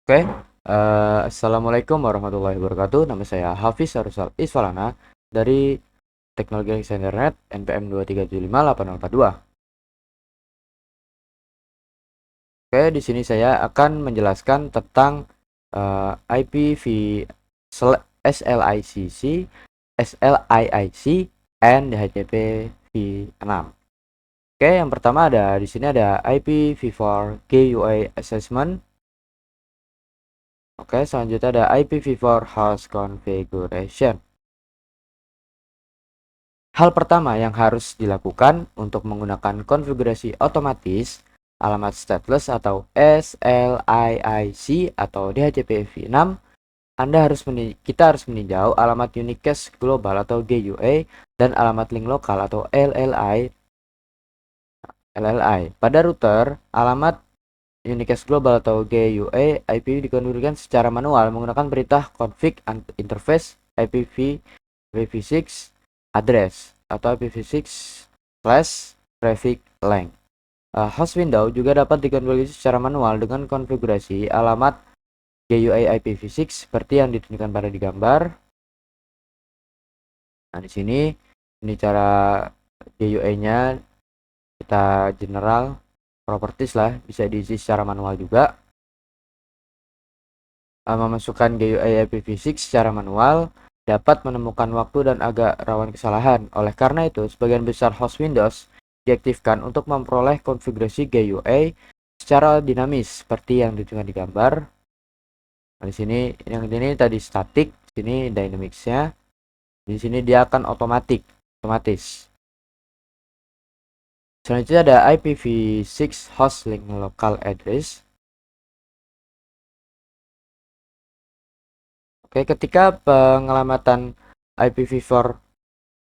Oke, Assalamualaikum warahmatullahi wabarakatuh. Nama saya Hafiz Arusal Isfalana dari Teknologi Akses Internet NPM 2375842. Oke, di sini saya akan menjelaskan tentang IPv SLICC, SLIIC, and DHCP v6. Oke, yang pertama di sini ada IPv4 GUI Assessment. Oke, selanjutnya ada IPv4 Host Configuration. Hal pertama yang harus dilakukan untuk menggunakan konfigurasi otomatis alamat stateless atau SLIIC atau DHCP v6, kita harus meninjau alamat Unique Cache Global atau GUA dan alamat link lokal atau LLI. Pada router, alamat Unique Cache Global atau GUA IPv dikonfigurasikan secara manual menggunakan perintah config interface IPv6 address atau IPv6/prefix length. Host window juga dapat dikonfigurasi secara manual dengan konfigurasi alamat GUI IPv6 seperti yang ditunjukkan pada di gambar. Nah, di sini ini cara GUI-nya, kita general properties lah, bisa diisi secara manual juga. Memasukkan GUI IPv6 secara manual dapat menemukan waktu dan agak rawan kesalahan. Oleh karena itu, sebagian besar host Windows diaktifkan untuk memperoleh konfigurasi GUI secara dinamis seperti yang ditunjukkan di gambar. Nah, di sini yang ini tadi static, sini dynamics-nya. Di sini dia akan otomatis. Selanjutnya ada IPv6 host link local address. Oke, ketika pengelamatan IPv4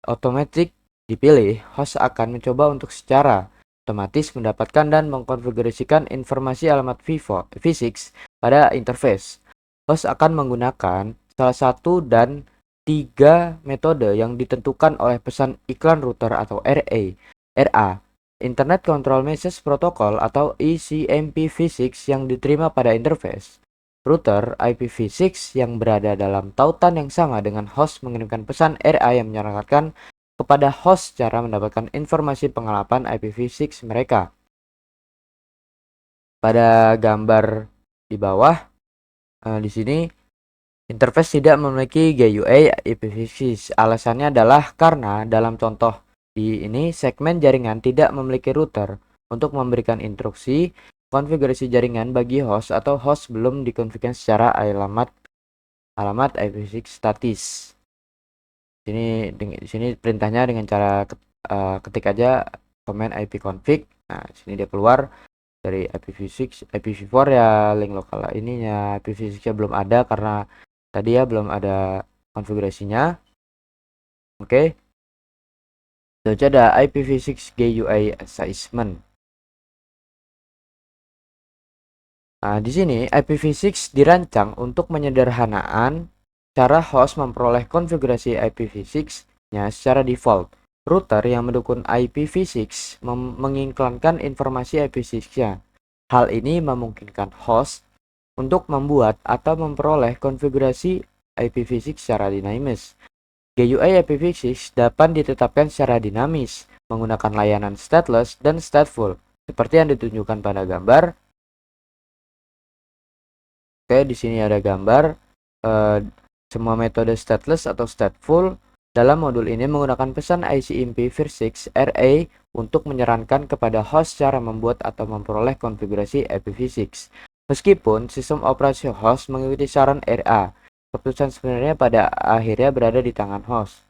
automatic dipilih, host akan mencoba untuk secara otomatis mendapatkan dan mengkonfigurasikan informasi alamat v6 pada interface. Host akan menggunakan salah satu dan 3 metode yang ditentukan oleh pesan iklan router atau RA, Internet Control Message Protocol atau ECMP v6 yang diterima pada interface. Router IPv6 yang berada dalam tautan yang sama dengan host mengirimkan pesan RA yang menyarankan kepada host cara mendapatkan informasi pengelapan IPv6 mereka. Pada gambar di bawah, di sini interface tidak memiliki GUI IPv6. Alasannya adalah karena dalam contoh di ini segmen jaringan tidak memiliki router untuk memberikan instruksi konfigurasi jaringan bagi host atau host belum dikonfigurasikan secara alamat IPv6 statis. Di sini perintahnya dengan cara ketik aja command ipconfig. Nah, sini dia keluar dari IPv6, IPv4 ya link lokal ininya. IPv6-nya belum ada karena tadi ya belum ada konfigurasinya. Oke. Selanjutnya ada IPv6 GUI assessment. Nah, di sini IPv6 dirancang untuk menyederhanakan cara host memperoleh konfigurasi IPv6-nya secara default. Router yang mendukung IPv6 mengiklankan informasi IPv6-nya. Hal ini memungkinkan host untuk membuat atau memperoleh konfigurasi IPv6 secara dinamis. GUI IPv6 dapat ditetapkan secara dinamis menggunakan layanan stateless dan stateful, seperti yang ditunjukkan pada gambar. Oke, di sini ada gambar semua metode stateless atau stateful dalam modul ini menggunakan pesan ICMP v6 RA untuk menyarankan kepada host cara membuat atau memperoleh konfigurasi IPv6. Meskipun sistem operasi host mengikuti saran RA, keputusan sebenarnya pada akhirnya berada di tangan host.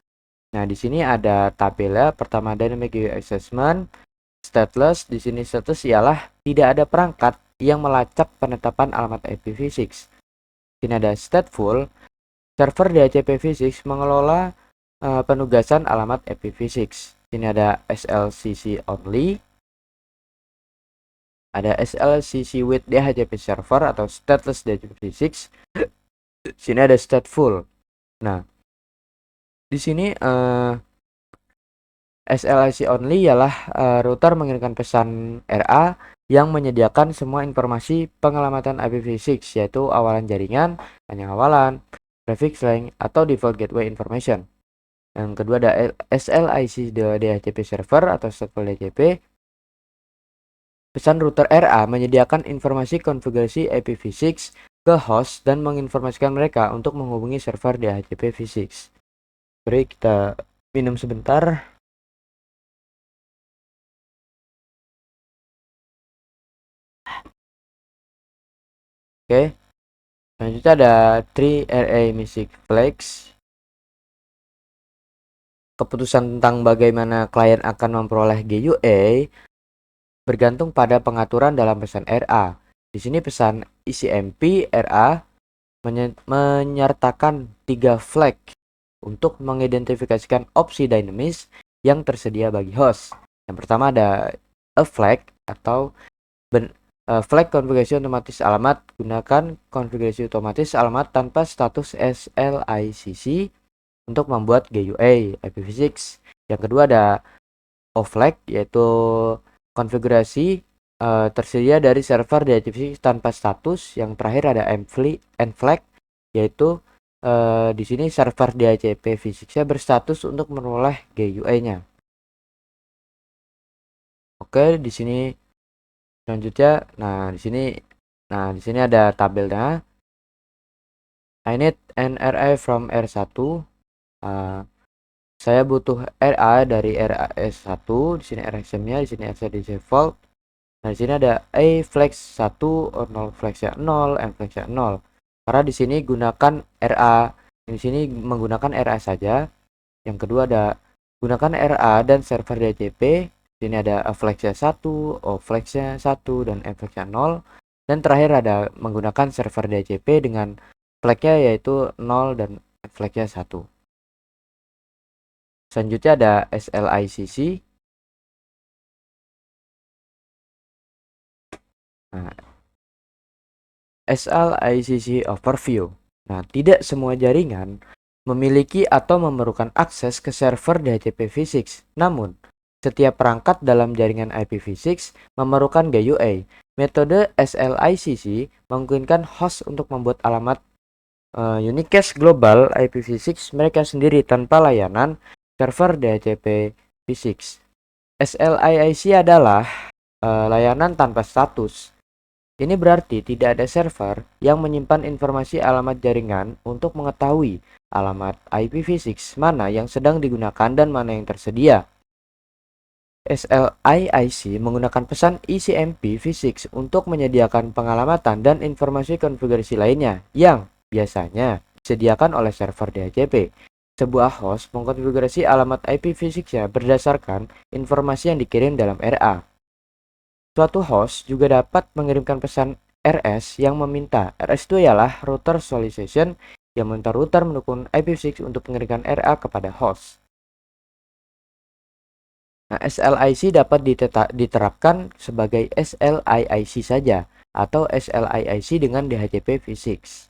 Nah, di sini ada tabelnya. Pertama, Dynamic GUI Assessment. Stateless, di sini status ialah tidak ada perangkat yang melacak penetapan alamat IPv6. Sini ada stateful, server DHCP v6 mengelola penugasan alamat IPv6. Sini ada SLCC only, ada SLCC with DHCP server atau stateless DHCP v6. Sini ada stateful. Nah, di sini SLIC only ialah router mengirimkan pesan RA yang menyediakan semua informasi pengelamatan IPv6, yaitu awalan jaringan, panjang awalan, prefix length, atau default gateway information. Yang kedua ada SLIC DHCP server atau stateful DHCP. Pesan router RA menyediakan informasi konfigurasi IPv6 ke host dan menginformasikan mereka untuk menghubungi server DHCP v6. Mari kita minum sebentar. Oke, selanjutnya ada 3RA Music Flags. Keputusan tentang bagaimana klien akan memperoleh GUA bergantung pada pengaturan dalam pesan RA. Di sini pesan ICMP RA menyertakan 3 flag untuk mengidentifikasikan opsi dinamis yang tersedia bagi host. Yang pertama ada a flag atau flag konfigurasi otomatis alamat. Gunakan konfigurasi otomatis alamat tanpa status SLICC untuk membuat GUA IPv6. Yang kedua ada o flag, yaitu konfigurasi tersedia dari server DHCP tanpa status. Yang terakhir ada n flag, yaitu di sini server DHCP v6 berstatus untuk memperoleh GUA-nya. Oke, di sini selanjutnya, di sini ada tabelnya. I need an RA from R1. Saya butuh RA dari RAS1. Di sini RSM-nya, di sini RC default. Nah, di sini ada A flex 1, or 0 flex-nya 0, M flex-nya 0. Karena di sini gunakan RA, di sini menggunakan RA saja. Yang kedua ada gunakan RA dan server DHCP. Di sini ada A flex-nya 1, O flex-nya 1, dan M flex-nya 0. Dan terakhir ada menggunakan server DHCP dengan flag-nya yaitu 0 dan M flag-nya 1. Selanjutnya ada SLICC. Nah, SLICC overview. Nah, tidak semua jaringan memiliki atau memerlukan akses ke server DHCP v6. Namun, setiap perangkat dalam jaringan IPv6 memerlukan GUA. Metode SLICC memungkinkan host untuk membuat alamat unicast global IPv6 mereka sendiri tanpa layanan server DHCP v6. SLIC adalah layanan tanpa status. Ini berarti tidak ada server yang menyimpan informasi alamat jaringan untuk mengetahui alamat IPv6 mana yang sedang digunakan dan mana yang tersedia. SLIC menggunakan pesan ICMP v6 untuk menyediakan pengalamatan dan informasi konfigurasi lainnya yang biasanya disediakan oleh server DHCP. Sebuah host mengkonfigurasi alamat IPv6-nya berdasarkan informasi yang dikirim dalam RA. Suatu host juga dapat mengirimkan pesan RS yang meminta. RS itu ialah router solicitation yang meminta router mendukung IPv6 untuk mengirimkan RA kepada host. Nah, SLIC dapat diterapkan sebagai SLIIC saja atau SLIIC dengan DHCP v6.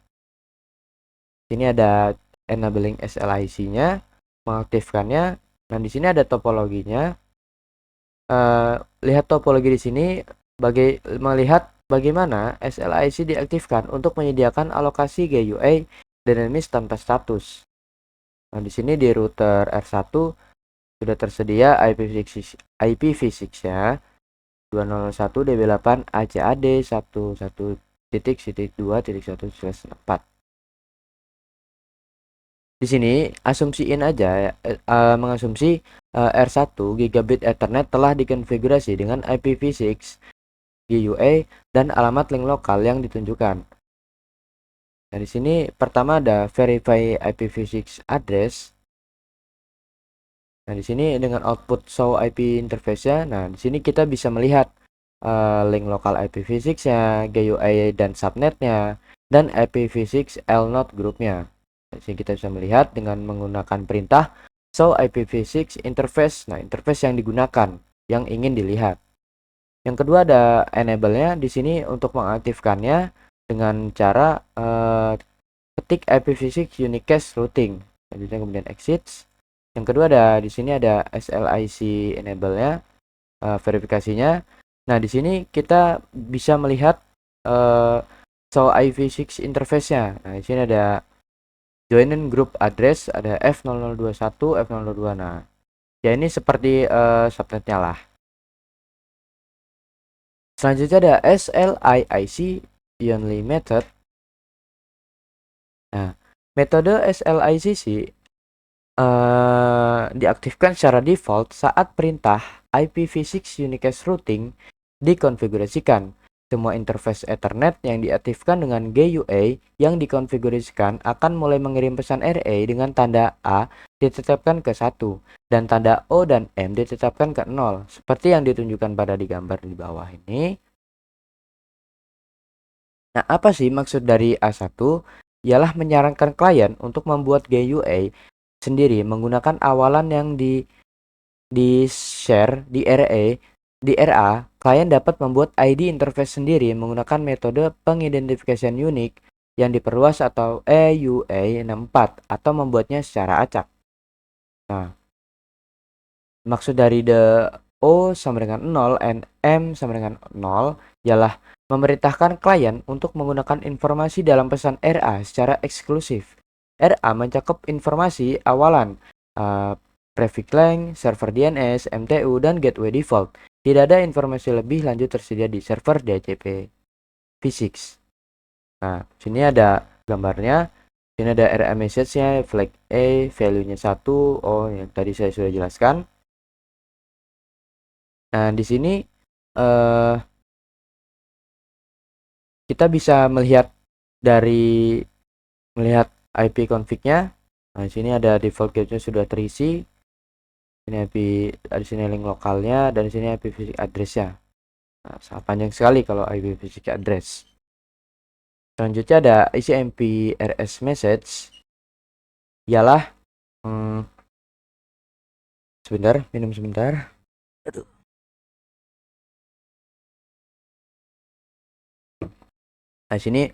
Sini ada enabling SLIC-nya, mengaktifkannya. Nah, di sini ada topologinya. Lihat topologi di sini melihat bagaimana SLIC diaktifkan untuk menyediakan alokasi GUA dinamis tanpa status. Nah, di sini di router R1 sudah tersedia IPv6-nya 201.db8 ACAD 11.1.2.1/4. Di sini asumsiin aja mengasumsi R1 gigabit Ethernet telah dikonfigurasi dengan IPv6 GUA dan alamat link lokal yang ditunjukkan. Nah, di sini pertama ada verify IPv6 address. Nah, di sini dengan output show IP interface-nya, nah di sini kita bisa melihat link lokal IPv6-nya, GUI dan subnet-nya, dan IPv6 LNOD group-nya. Di sini kita bisa melihat dengan menggunakan perintah show IPv6 interface. Nah, interface yang digunakan, yang ingin dilihat. Yang kedua ada enable-nya. Di sini untuk mengaktifkannya dengan cara ketik IPv6 unicast routing. Selanjutnya kemudian exit. Yang kedua di sini ada SLIC enable-nya, verifikasinya. Nah, di sini kita bisa melihat show IPv6 interface-nya. Nah, di sini ada joinin group address, ada F0021, F002. Nah, ya ini seperti subnetnya lah. Selanjutnya ada SLIIC only method. Nah, metode SLICC diaktifkan secara default saat perintah IPv6 unicast routing dikonfigurasikan. Semua interface Ethernet yang diaktifkan dengan GUA yang dikonfigurasikan akan mulai mengirim pesan RA dengan tanda A ditetapkan ke 1 dan tanda O dan M ditetapkan ke 0 seperti yang ditunjukkan pada di gambar di bawah ini. Nah, apa sih maksud dari A1? Ialah menyarankan klien untuk membuat GUA sendiri menggunakan awalan yang di-share di RA. Di RA, klien dapat membuat ID interface sendiri menggunakan metode pengidentifikasian unik yang diperluas atau EUA64 atau membuatnya secara acak. Nah, maksud dari the O sama dengan 0 and M sama dengan 0 ialah memerintahkan klien untuk menggunakan informasi dalam pesan RA secara eksklusif. RA mencakup informasi awalan, prefix length, server DNS, MTU, dan gateway default. Tidak ada informasi lebih lanjut tersedia di server DHCP V6. Nah, sini ada gambarnya. Sini ada RA message-nya, flag A, value-nya 1. Oh, yang tadi saya sudah jelaskan. Nah, di sini kita bisa melihat dari IP config-nya. Nah, di sini ada default gateway sudah terisi. Ini IP, di sini link lokalnya, dan di sini IPv6 address-nya. Nah, sangat panjang sekali kalau IPv6 address. Selanjutnya ada ICMP RS message. Ialah sebentar, minum sebentar. Aduh. Nah, sini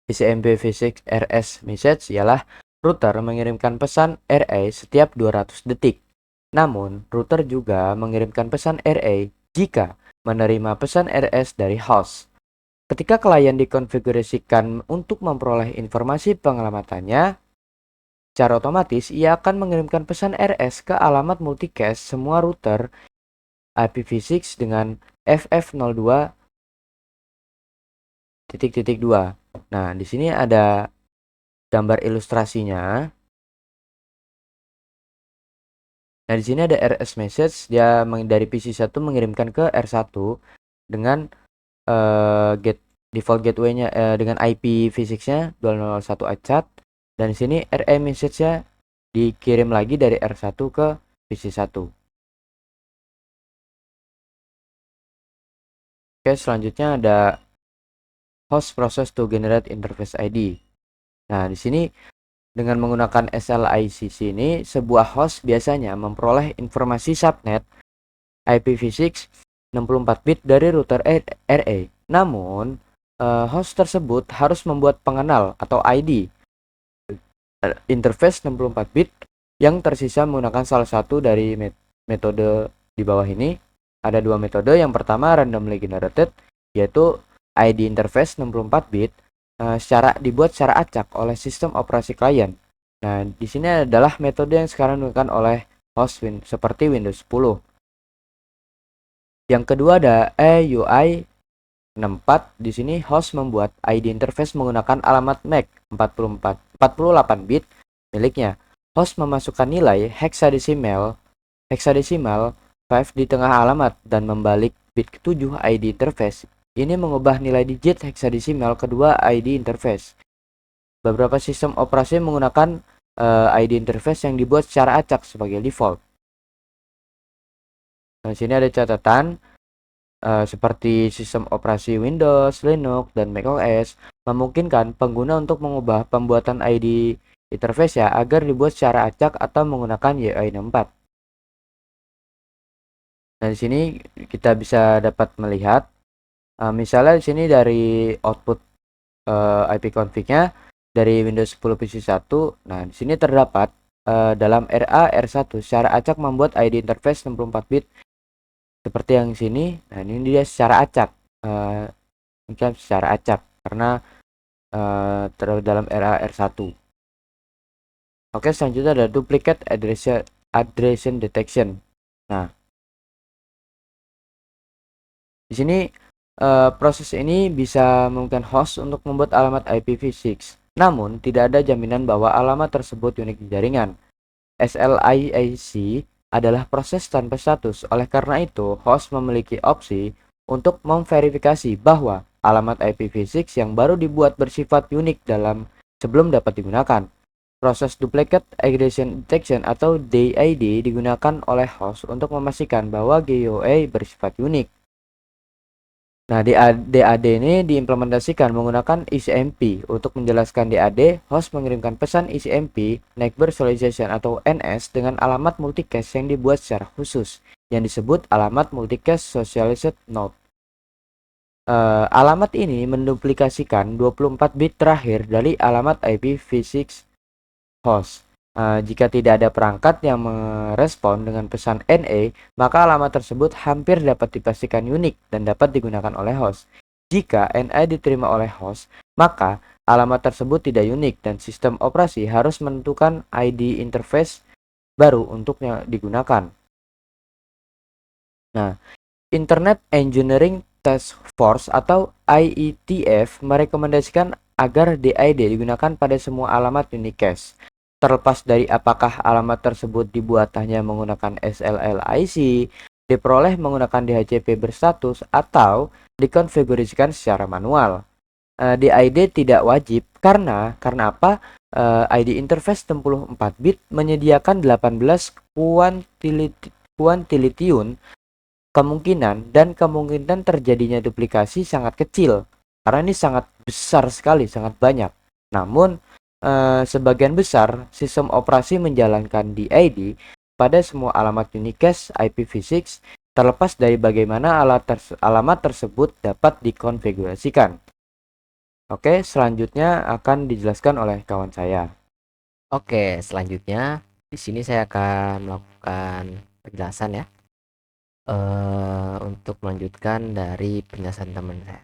ICMP v6 RS message ialah router mengirimkan pesan RA setiap 200 detik. Namun, router juga mengirimkan pesan RA jika menerima pesan RS dari host. Ketika klien dikonfigurasikan untuk memperoleh informasi pengalamannya, secara otomatis ia akan mengirimkan pesan RS ke alamat multicast semua router IPv6 dengan FF02.2. Nah, di sini ada gambar ilustrasinya. Nah, di sini ada RS message, dia dari PC1 mengirimkan ke R1 dengan default gateway-nya dengan IPv6-nya 201 achat, dan di sini RA message-nya dikirim lagi dari R1 ke PC1. Oke, selanjutnya ada host process to generate interface ID. Nah, di sini dengan menggunakan SLICC ini, sebuah host biasanya memperoleh informasi subnet IPv6 64 bit dari router RA. Namun, host tersebut harus membuat pengenal atau ID interface 64 bit yang tersisa menggunakan salah satu dari metode di bawah ini. Ada dua metode. Yang pertama randomly generated, yaitu ID interface 64 bit dibuat secara acak oleh sistem operasi klien. Nah, di sini adalah metode yang sekarang digunakan oleh host seperti Windows 10. Yang kedua ada EUI 64. Di sini host membuat ID interface menggunakan alamat MAC 48 bit miliknya. Host memasukkan nilai hexadesimal 5 di tengah alamat dan membalik bit ke-7 ID interface. Ini mengubah nilai digit hexadesimal kedua ID interface. Beberapa sistem operasi menggunakan ID interface yang dibuat secara acak sebagai default. Nah, sini ada catatan seperti sistem operasi Windows, Linux, dan macOS memungkinkan pengguna untuk mengubah pembuatan ID interface ya agar dibuat secara acak atau menggunakan UI64. Nah, di sini kita bisa dapat melihat misalnya di sini dari output IP config-nya dari Windows 10 PC1. Nah, di sini terdapat dalam RA R1 secara acak membuat ID interface 64 bit Seperti yang sini, nah ini dia secara acak. Ini kan secara acak karena dalam era R1. Oke, selanjutnya ada duplicate address detection. Nah, di sini proses ini bisa memungkinkan host untuk membuat alamat IPv6. Namun, tidak ada jaminan bahwa alamat tersebut unik di jaringan. SLIAC adalah proses tanpa status. Oleh karena itu, host memiliki opsi untuk memverifikasi bahwa alamat IPv6 yang baru dibuat bersifat unik sebelum dapat digunakan. Proses duplicate aggregation detection atau DID digunakan oleh host untuk memastikan bahwa GUI bersifat unik. Nah, DAD ini diimplementasikan menggunakan ECMP. Untuk menjelaskan DAD, host mengirimkan pesan ECMP Neighbor Serialization atau NS dengan alamat multicast yang dibuat secara khusus, yang disebut alamat multicast socialized node. Alamat ini menduplikasikan 24 bit terakhir dari alamat IPv6 host. Jika tidak ada perangkat yang merespon dengan pesan NA, maka alamat tersebut hampir dapat dipastikan unik dan dapat digunakan oleh host. Jika NA diterima oleh host, maka alamat tersebut tidak unik dan sistem operasi harus menentukan ID interface baru untuknya digunakan. Nah, Internet Engineering Task Force atau IETF merekomendasikan agar DID digunakan pada semua alamat unicast. Terlepas dari apakah alamat tersebut dibuat hanya menggunakan SLLIC, diperoleh menggunakan DHCP berstatus, atau dikonfigurasikan secara manual. DID tidak wajib karena apa? ID interface 64 bit menyediakan 18 kuantilition kemungkinan terjadinya duplikasi sangat kecil karena ini sangat besar sekali, sangat banyak. Namun sebagian besar sistem operasi menjalankan DID pada semua alamat unicast IPv6 terlepas dari bagaimana alamat tersebut dapat dikonfigurasikan. Oke, selanjutnya akan dijelaskan oleh kawan saya. Oke, selanjutnya di sini saya akan melakukan penjelasan ya. Untuk melanjutkan dari penjelasan teman saya.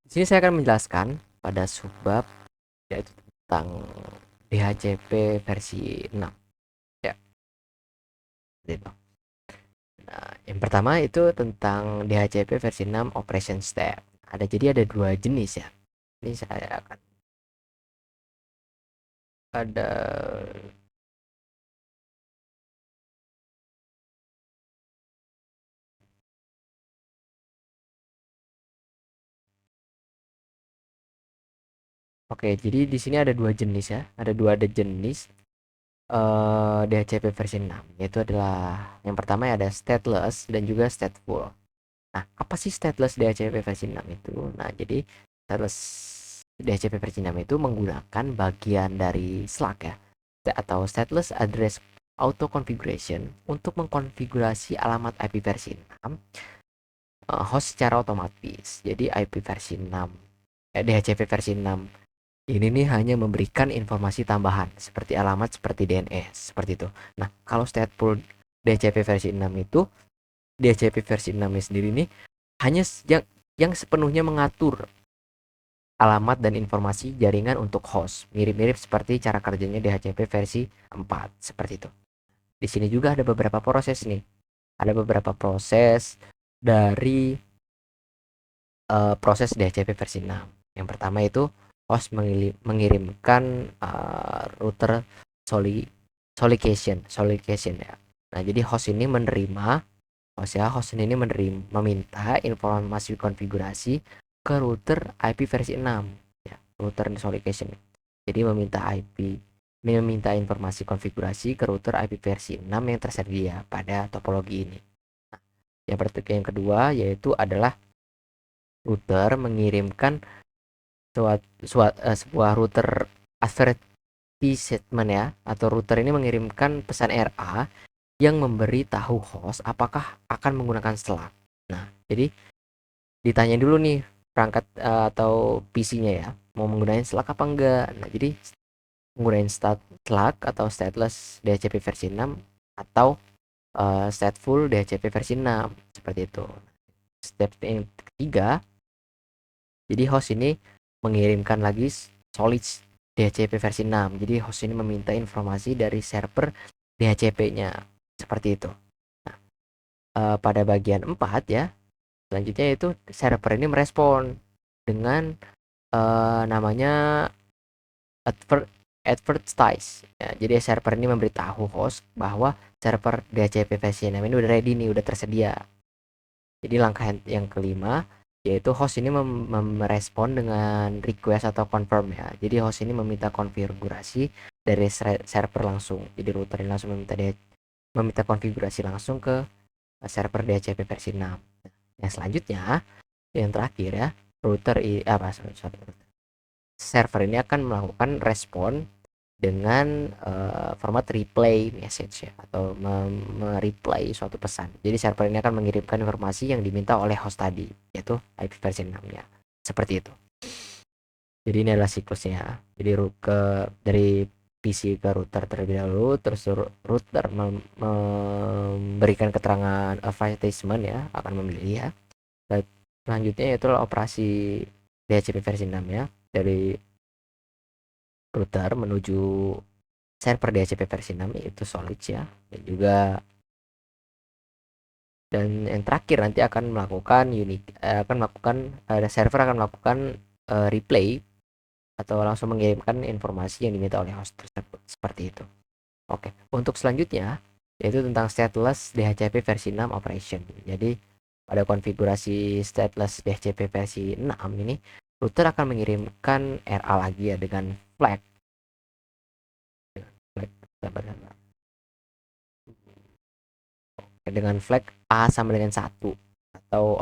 Di sini saya akan menjelaskan pada subbab yaitu tentang DHCP versi 6 ya. Gitu. Nah, yang pertama itu tentang DHCP versi 6 operation step. Jadi ada dua jenis ya. Ini saya akan ada Oke, jadi di sini ada dua jenis ya. Ada jenis DHCP versi 6, yaitu adalah yang pertama ada stateless dan juga stateful. Nah, apa sih stateless DHCP versi 6 itu? Nah, jadi stateless DHCP versi 6 itu menggunakan bagian dari SLAC ya, atau stateless address auto configuration untuk mengkonfigurasi alamat IP versi 6 host secara otomatis. Jadi IP versi 6 DHCP versi 6 ini nih hanya memberikan informasi tambahan seperti alamat seperti DNS seperti itu. Nah, kalau stateful DHCP versi 6 itu DHCP versi 6 ini sendiri nih hanya yang sepenuhnya mengatur alamat dan informasi jaringan untuk host. Mirip-mirip seperti cara kerjanya DHCP versi 4 seperti itu. Di sini juga ada beberapa proses nih. Ada beberapa proses dari proses DHCP versi 6. Yang pertama itu host mengirimkan router solication ya. Nah, jadi host ini meminta informasi konfigurasi ke router IP versi 6 ya, router solication. Jadi meminta informasi konfigurasi ke router IP versi 6 yang tersedia pada topologi ini. Nah, yang kedua yaitu adalah router mengirimkan sebuah router advertisement ya, atau router ini mengirimkan pesan RA yang memberi tahu host apakah akan menggunakan SLAC. Nah, jadi ditanya dulu nih perangkat atau PC-nya ya, mau menggunakan SLAC apa enggak. Nah, jadi menggunakan SLAC atau stateless DHCP versi 6 atau stateful DHCP versi 6 seperti itu. Step yang ketiga, jadi host ini mengirimkan lagi solid DHCP versi 6. Jadi host ini meminta informasi dari server DHCP-nya seperti itu. Nah, pada bagian 4 ya, selanjutnya itu server ini merespon dengan namanya advertise ya, jadi server ini memberitahu host bahwa server DHCP versi 6 ini udah ready nih, udah tersedia. Jadi langkah yang kelima yaitu host ini merespon dengan request atau confirm ya. Jadi host ini meminta konfigurasi dari server langsung. Jadi router ini langsung meminta konfigurasi langsung ke server DHCP versi 6. Yang selanjutnya, yang terakhir ya, server ini akan melakukan respon dengan format replay message ya, atau mereplay suatu pesan. Jadi server ini akan mengirimkan informasi yang diminta oleh host tadi, yaitu IP versi 6-nya. Seperti itu. Jadi ini adalah siklusnya. Jadi dari PC ke router terlebih dahulu, terus router memberikan keterangan advertisement ya, akan memilih ya. Dan selanjutnya yaitu operasi DHCP versi 6 ya, dari router menuju server DHCP versi 6 yaitu solid ya, dan yang terakhir nanti akan melakukan server akan melakukan replay atau langsung mengirimkan informasi yang diminta oleh host tersebut seperti itu. Oke, untuk selanjutnya yaitu tentang stateless DHCP versi 6 operation. Jadi pada konfigurasi stateless DHCP versi 6 ini, router akan mengirimkan RA lagi ya dengan flag dengan flag A sama dengan 1 atau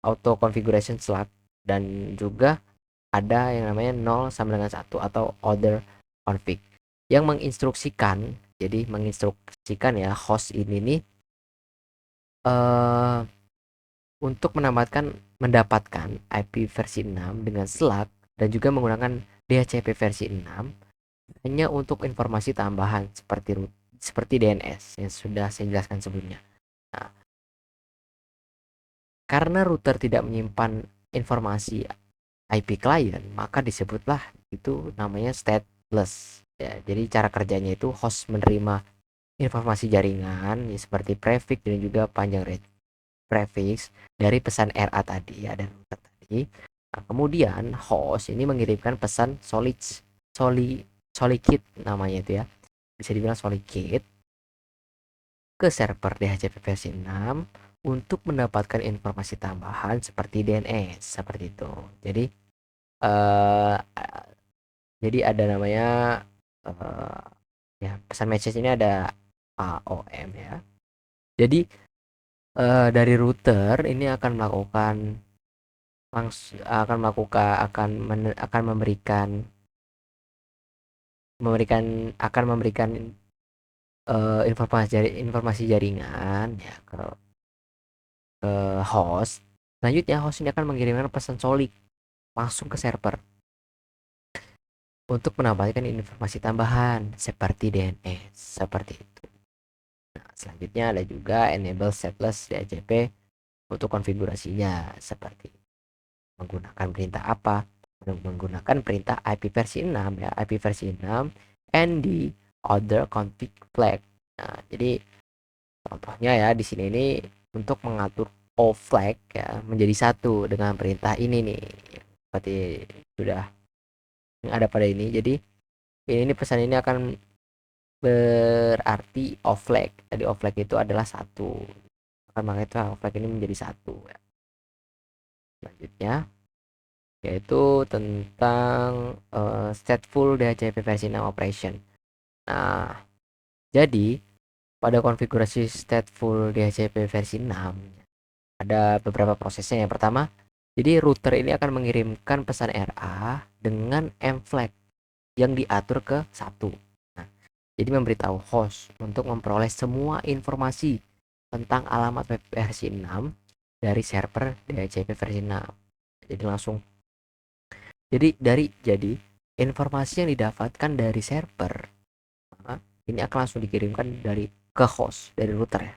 auto configuration slug, dan juga ada yang namanya 0 sama dengan 1 atau other config yang menginstruksikan ya host ini nih untuk mendapatkan IP versi 6 dengan slug dan juga menggunakan DHCP versi 6 hanya untuk informasi tambahan seperti DNS yang sudah saya jelaskan sebelumnya. Nah, karena router tidak menyimpan informasi IP client, maka disebutlah itu namanya stateless. Ya, jadi cara kerjanya itu host menerima informasi jaringan ya, seperti prefix dan juga panjang prefix dari pesan RA tadi ya, dan router tadi. Nah, kemudian host ini mengirimkan pesan solid namanya itu ya. Bisa dibilang solid ke server DHCP versi 6 untuk mendapatkan informasi tambahan seperti DNS seperti itu. Eh ada namanya ya, pesan message ini ada AOM ya. Jadi dari router ini akan memberikan informasi jaringan ya ke host. Selanjutnya host ini akan mengirimkan pesan solid langsung ke server untuk menambahkan informasi tambahan seperti DNS seperti itu. Nah, selanjutnya ada juga enable stateless DHCP untuk konfigurasinya seperti menggunakan perintah apa? Menggunakan perintah IP versi 6 ya, IP versi 6 and the other config flag. Nah, jadi contohnya ya di sini ini untuk mengatur O flag ya menjadi satu dengan perintah ini nih. Seperti sudah yang ada pada ini. Jadi ini pesan ini akan berarti O flag. Jadi O flag itu adalah satu. Maka itu O flag ini menjadi satu ya. Selanjutnya yaitu tentang stateful DHCP versi 6 operation. Nah, jadi pada konfigurasi stateful DHCP versi 6 ada beberapa prosesnya. Yang pertama, jadi router ini akan mengirimkan pesan RA dengan mFlag yang diatur ke 1. Nah, jadi memberitahu host untuk memperoleh semua informasi tentang alamat web versi 6 dari server DHCP versi 6. Jadi langsung jadi informasi yang didapatkan dari server ini akan langsung dikirimkan ke host dari router ya.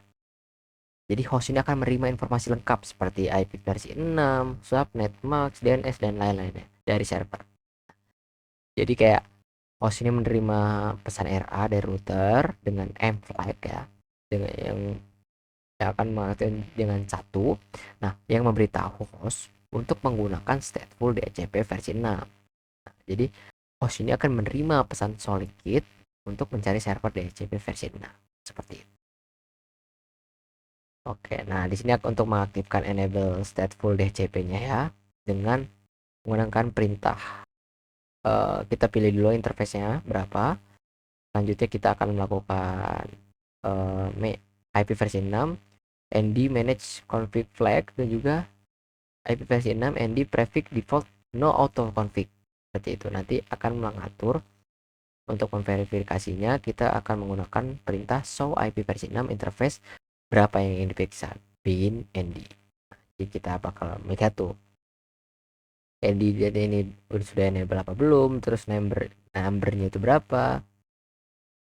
Jadi host ini akan menerima informasi lengkap seperti IP versi 6, subnet, MAC, DNS, dan lain-lainnya dari server. Jadi kayak host ini menerima pesan RA dari router dengan M-flag ya, dengan yang akan mengaktifkan dengan 1. Nah, yang memberitahu host untuk menggunakan stateful DHCP versi 6. Nah, jadi host ini akan menerima pesan SolidKit untuk mencari server DHCP versi 6. Seperti itu. Oke, nah di sini untuk mengaktifkan enable stateful DHCP-nya ya dengan menggunakan perintah. Kita pilih dulu interface-nya berapa. Selanjutnya kita akan melakukan IP versi 6, ND manage config flag, dan juga IP versi 6 ND prefix default no auto config. Seperti itu. Nanti akan mengatur untuk memverifikasinya, kita akan menggunakan perintah show IP versi 6 interface berapa yang ingin diperiksa, bin ND. Jadi kita bakal melihat tuh ND ini sudah enable apa belum, terus numbernya itu berapa,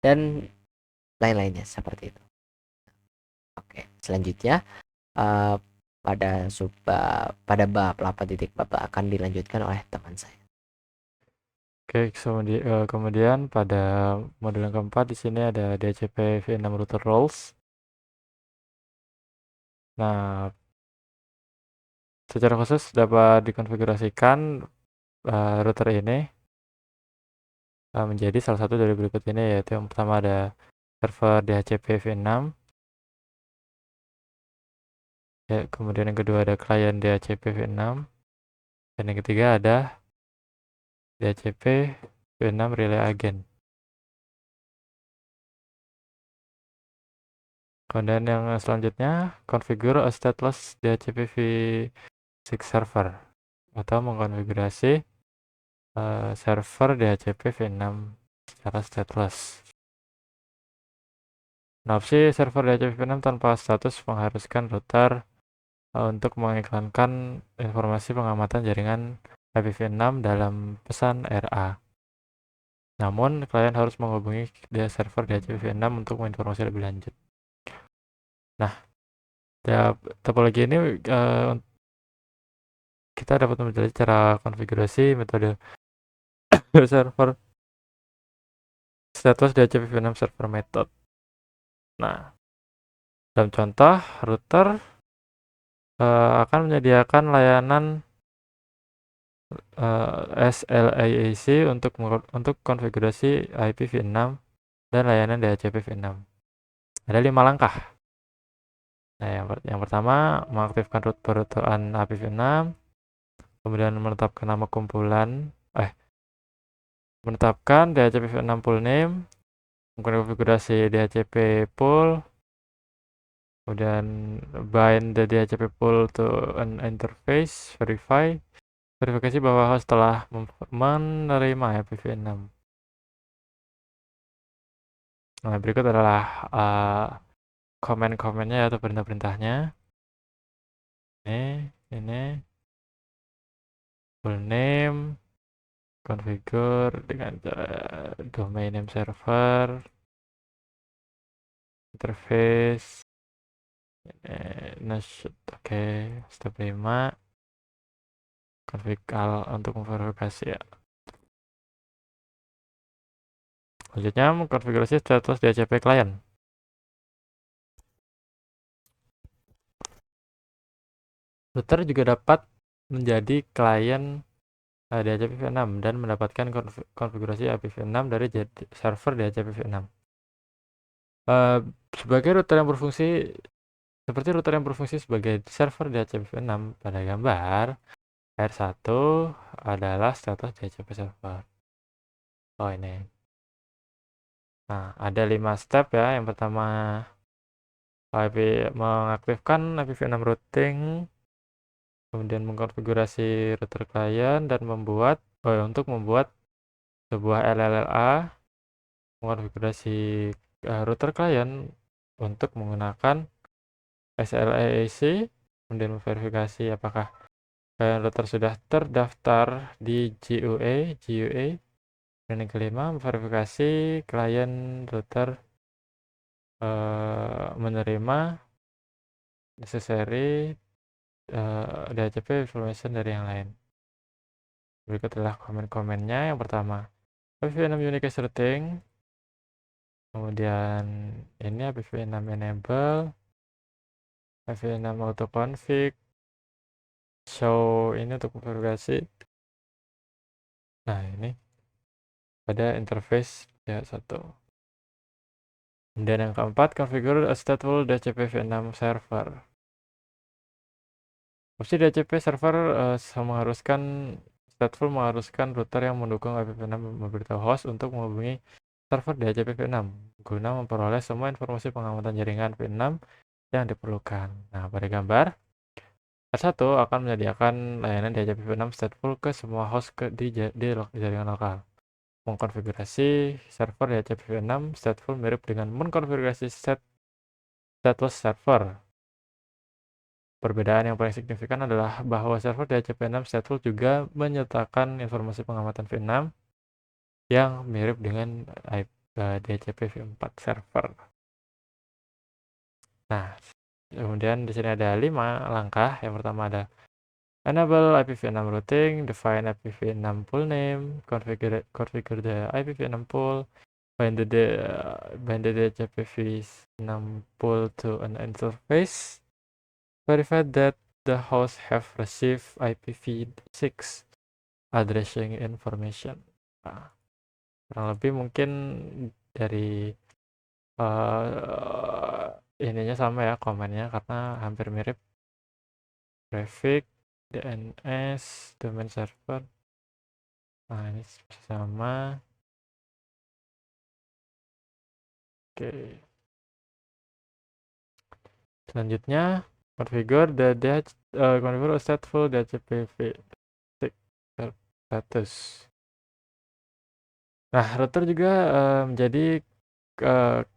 dan lain-lainnya seperti itu. Oke, selanjutnya pada bab 8.4 akan dilanjutkan oleh teman saya. Oke, kemudian pada modul yang keempat di sini ada DHCP v6 router roles. Nah, secara khusus dapat dikonfigurasikan router ini menjadi salah satu dari berikut ini, yaitu yang pertama ada server DHCP v6, ya, kemudian yang kedua ada klien DHCP v6, dan yang ketiga ada DHCP v6 relay agent. Kemudian yang selanjutnya, configure a stateless DHCP v6 server, atau mengkonfigurasi server DHCP v6 secara stateless. Nah, opsi server DHCP v6 tanpa status mengharuskan router untuk mengiklankan informasi pengamatan jaringan IPv6 dalam pesan RA. Namun, klien harus menghubungi server DHCP v6 untuk menginformasi lebih lanjut. Nah, topologi ini kita dapat mempelajari cara konfigurasi metode server stateless DHCP v6 server method. Nah, dalam contoh, router akan menyediakan layanan SLAAC untuk konfigurasi IPv6 dan layanan DHCP v6. Ada 5 langkah. Nah, yang pertama, mengaktifkan root perutuhan IPv6, kemudian menetapkan DHCP v6 pool name, mengkonfigurasi DHCP pool, kemudian bind the DHCP pool to an interface, verifikasi bahwa host telah menerima IPv6. Nah, berikut adalah komen-komennya atau perintah-perintahnya. Ini full name, configure dengan domain name server, interface, oke, step 5, config untuk memverifikasi ya. Selanjutnya mengkonfigurasi status DHCP client. Router juga dapat menjadi klien DHCP v6 dan mendapatkan konfigurasi IPv6 dari server DHCP v6. Sebagai router yang berfungsi sebagai server DHCP v6 pada gambar R1 adalah status DHCP server. Oh, ini. Nah, ada 5 step ya. Yang pertama, mengaktifkan IPv6 routing, kemudian mengkonfigurasi router klien dan untuk membuat sebuah LLA, mengkonfigurasi router klien untuk menggunakan SLAAC, kemudian memverifikasi apakah klien router sudah terdaftar di GUA, dan yang kelima memverifikasi klien router menerima necessary DHCP information dari yang lain. Berikut adalah komen-komennya. Yang pertama, IPv6 unique routing. Kemudian ini IPv6 enable, IPv6 autoconfig, show ini untuk konfigurasi. Nah, ini pada interface ya 1. Kemudian yang keempat, configure a stateful DHCP-v6 server. Opsi DHCP server stateful mengharuskan router yang mendukung IPv6 memberitahu host untuk menghubungi server DHCP v6 guna memperoleh semua informasi pengamatan jaringan v6 yang diperlukan. Nah, pada gambar R1 akan menyediakan layanan DHCP v6 stateful ke semua host di jaringan lokal. Mengkonfigurasi server DHCP v6 stateful mirip dengan mengkonfigurasi stateless server. Perbedaan yang paling signifikan adalah bahwa server DHCP6 stateful juga menyertakan informasi pengamatan v6 yang mirip dengan DHCP v4 server. Nah, kemudian di sini ada 5 langkah. Yang pertama ada enable IPv6 routing, define IPv6 pool name, configure the IPv6 pool, bind the DHCP v6 pool to an interface, verify that the host have received IPv6 addressing information. Nah, kurang lebih mungkin dari ininya sama ya komennya karena hampir mirip. Traffic, DNS, domain server. Nah, ini sama. Oke. Selanjutnya, configure configure stateful DHCP status. Nah, router juga menjadi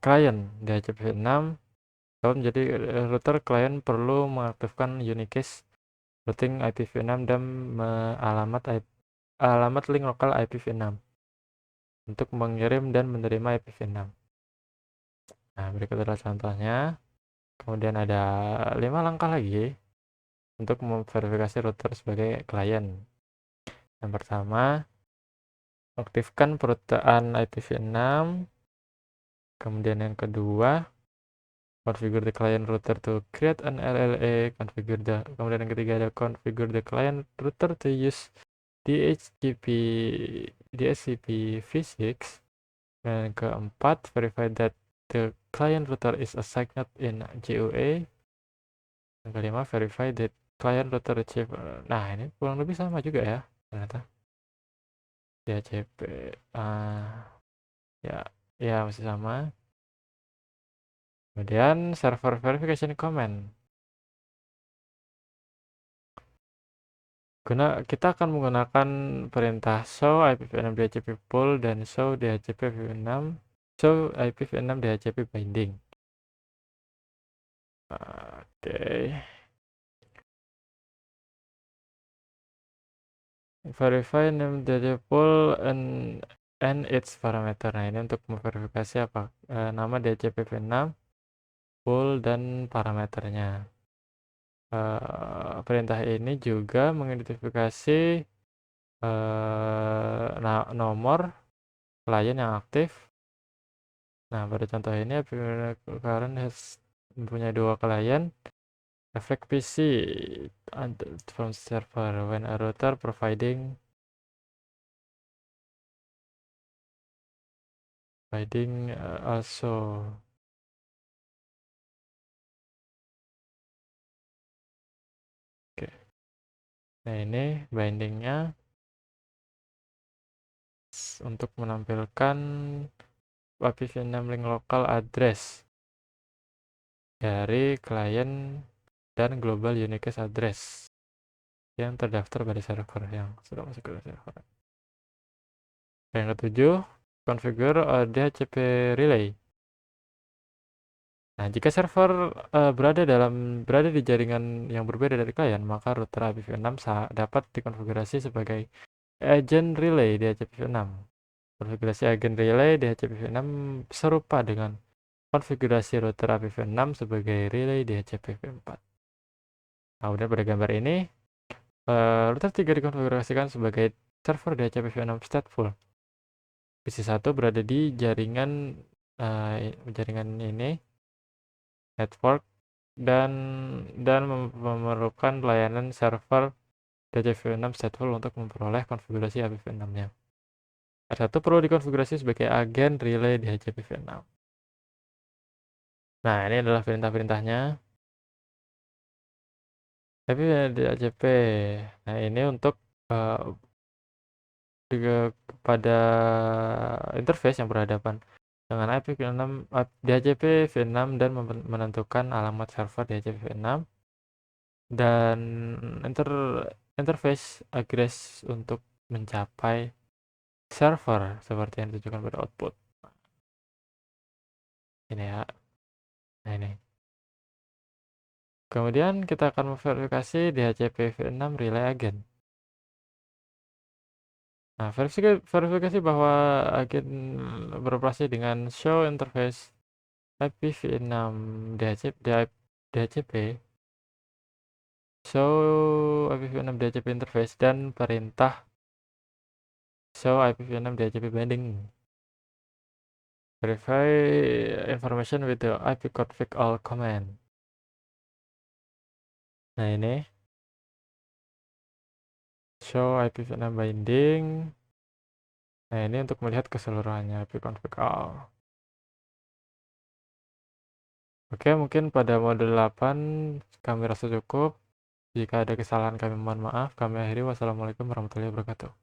klien DHCP6. Kalau menjadi router, klien perlu mengaktifkan unicast routing IPv6 dan alamat link lokal IPv6 untuk mengirim dan menerima IPv6. Nah, berikut adalah contohnya. Kemudian ada 5 langkah lagi untuk memverifikasi router sebagai klien. Yang pertama, aktifkan perutaan IPv6. Kemudian yang kedua, configure the client router to create an LLA. Kemudian yang ketiga ada configure the client router to use DHCP v6. Dan yang keempat, verify that the client router is assigned in GUA. Yang kelima, verify that client router achieve. Nah, ini kurang lebih sama juga ya ternyata. DHCP ya masih sama. Kemudian server verification command. Kita akan menggunakan perintah show IPv6 DHCP pool dan show IPv6 DHCP binding. Oke. Verify name DHCP pool and its parameter. Nah, ini untuk memverifikasi apa nama DHCP v6 pool dan parameternya. Perintah ini juga mengidentifikasi nomor klien yang aktif. Nah, pada contoh ini current mempunyai 2 klien. Reflect PC from server when a router providing also. Oke. Nah, ini bindingnya untuk menampilkan IPv6 link local address dari klien dan global unicast address yang terdaftar pada server yang sudah masuk ke server. Yang ketujuh, configure DHCP relay. Nah, jika server berada di jaringan yang berbeda dari klien, maka router IPv6 dapat dikonfigurasi sebagai agent relay DHCP-v6. Konfigurasi agent relay DHCP-v6 serupa dengan konfigurasi router IPv6 sebagai relay DHCP-v4. Kemudian pada gambar ini, router 3 dikonfigurasikan sebagai server DHCP v6 stateful. PC1 berada di jaringan ini network dan memerlukan layanan server DHCP v6 stateful untuk memperoleh konfigurasi IPv6-nya. R1 perlu dikonfigurasi sebagai agen relay DHCP v6. Nah, ini adalah perintah-perintahnya. Tapi DHCP. Nah, ini untuk pada interface yang berhadapan dengan IPv6 DHCP v6 dan menentukan alamat server DHCP v6 dan interface address untuk mencapai server seperti yang ditunjukkan pada output. Ini ya. Nah, ini. Kemudian kita akan memverifikasi DHCP v6 relay agent. Nah, verifikasi bahwa agen beroperasi dengan show interface IPv6 DHCP, show IPv6 DHCP interface, dan perintah show IPv6 DHCP binding. Verify information with the ipconfig all command. Nah, ini show IPv6 binding. Nah, ini untuk melihat keseluruhannya ipconfig all. Oke, mungkin pada modul 8 kami rasa cukup. Jika ada kesalahan kami mohon maaf. Kami akhiri. Wassalamualaikum warahmatullahi wabarakatuh.